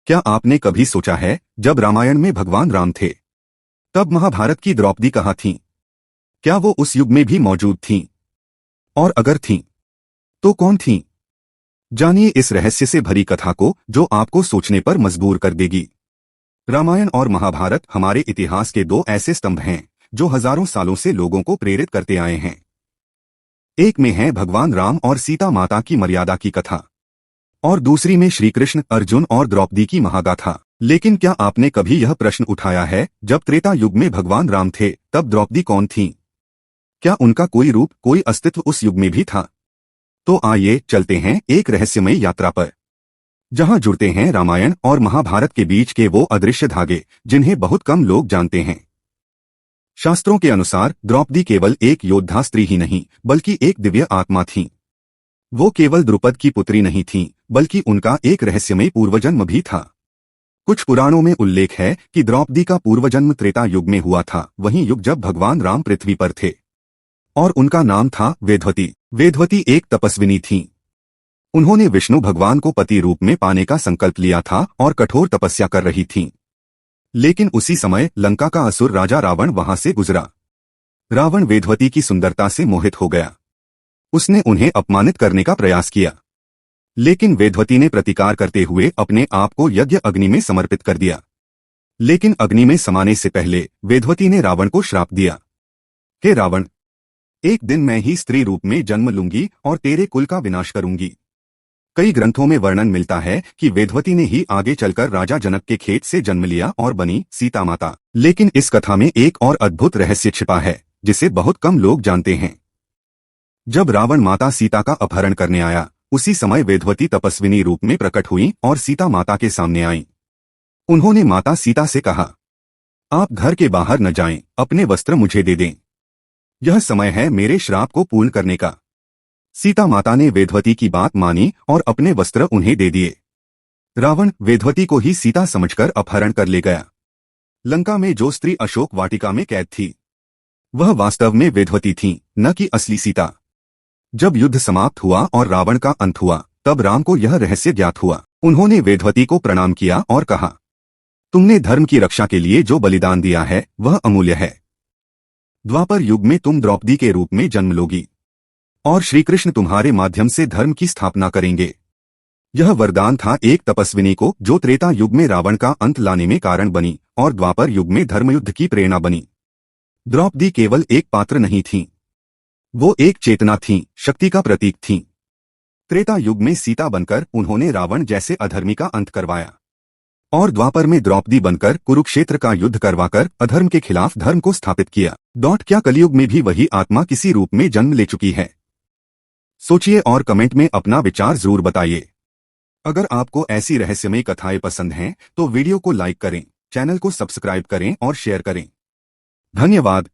क्या आपने कभी सोचा है, जब रामायण में भगवान राम थे, तब महाभारत की द्रौपदी कहाँ थीं? क्या वो उस युग में भी मौजूद थीं? और अगर थीं, तो कौन थीं? जानिए इस रहस्य से भरी कथा को, जो आपको सोचने पर मजबूर कर देगी। रामायण और महाभारत हमारे इतिहास के दो ऐसे स्तंभ हैं, जो हजारों सालों से लोगों को प्रेरित करते आए हैं। एक में है भगवान राम और सीता माता की मर्यादा की कथा, और दूसरी में श्री कृष्ण, अर्जुन और द्रौपदी की महागाथा। लेकिन क्या आपने कभी यह प्रश्न उठाया है, जब त्रेता युग में भगवान राम थे, तब द्रौपदी कौन थीं? क्या उनका कोई रूप, कोई अस्तित्व उस युग में भी था? तो आइए चलते हैं एक रहस्यमय यात्रा पर, जहां जुड़ते हैं रामायण और महाभारत के बीच के वो अदृश्य धागे, जिन्हें बहुत कम लोग जानते हैं। शास्त्रों के अनुसार द्रौपदी केवल एक योद्धा स्त्री ही नहीं, बल्कि एक दिव्य आत्मा थीं। वो केवल द्रुपद की पुत्री नहीं थीं, बल्कि उनका एक रहस्यमय पूर्वजन्म भी था। कुछ पुराणों में उल्लेख है कि द्रौपदी का पूर्वजन्म त्रेता युग में हुआ था, वही युग जब भगवान राम पृथ्वी पर थे, और उनका नाम था वेदवती। वेदवती एक तपस्विनी थीं। उन्होंने विष्णु भगवान को पति रूप में पाने का संकल्प लिया था और कठोर तपस्या कर रही थीं। लेकिन उसी समय लंका का असुर राजा रावण वहां से गुजरा। रावण वेदवती की सुंदरता से मोहित हो गया। उसने उन्हें अपमानित करने का प्रयास किया, लेकिन वेदवती ने प्रतिकार करते हुए अपने आप को यज्ञ अग्नि में समर्पित कर दिया। लेकिन अग्नि में समाने से पहले वेदवती ने रावण को श्राप दिया, हे रावण, एक दिन मैं ही स्त्री रूप में जन्म लूंगी और तेरे कुल का विनाश करूंगी। कई ग्रंथों में वर्णन मिलता है कि वेदवती ने ही आगे चलकर राजा जनक के खेत से जन्म लिया और बनी सीता माता। लेकिन इस कथा में एक और अद्भुत रहस्य छिपा है, जिसे बहुत कम लोग जानते हैं। जब रावण माता सीता का अपहरण करने आया, उसी समय वेदवती तपस्विनी रूप में प्रकट हुई और सीता माता के सामने आईं। उन्होंने माता सीता से कहा, आप घर के बाहर न जाएं, अपने वस्त्र मुझे दे दें। यह समय है मेरे श्राप को पूर्ण करने का। सीता माता ने वेदवती की बात मानी और अपने वस्त्र उन्हें दे दिए। रावण वेदवती को ही सीता समझकर अपहरण कर ले गया। लंका में जो स्त्री अशोक वाटिका में कैद थी, वह वास्तव में वेदवती थी, न कि असली सीता। जब युद्ध समाप्त हुआ और रावण का अंत हुआ, तब राम को यह रहस्य ज्ञात हुआ। उन्होंने वेदवती को प्रणाम किया और कहा, तुमने धर्म की रक्षा के लिए जो बलिदान दिया है, वह अमूल्य है। द्वापर युग में तुम द्रौपदी के रूप में जन्म लोगी, और श्री कृष्ण तुम्हारे माध्यम से धर्म की स्थापना करेंगे। यह वरदान था एक तपस्विनी को, जो त्रेता युग में रावण का अंत लाने में कारण बनी और द्वापर युग में धर्मयुद्ध की प्रेरणा बनी। द्रौपदी केवल एक पात्र नहीं थीं, वो एक चेतना थीं, शक्ति का प्रतीक थीं। त्रेता युग में सीता बनकर उन्होंने रावण जैसे अधर्मी का अंत करवाया, और द्वापर में द्रौपदी बनकर कुरुक्षेत्र का युद्ध करवाकर अधर्म के खिलाफ धर्म को स्थापित किया। क्या कलयुग में भी वही आत्मा किसी रूप में जन्म ले चुकी है? सोचिए और कमेंट में अपना विचार जरूर बताइए। अगर आपको ऐसी रहस्यमय कथाएं पसंद हैं, तो वीडियो को लाइक करें, चैनल को सब्सक्राइब करें और शेयर करें। धन्यवाद।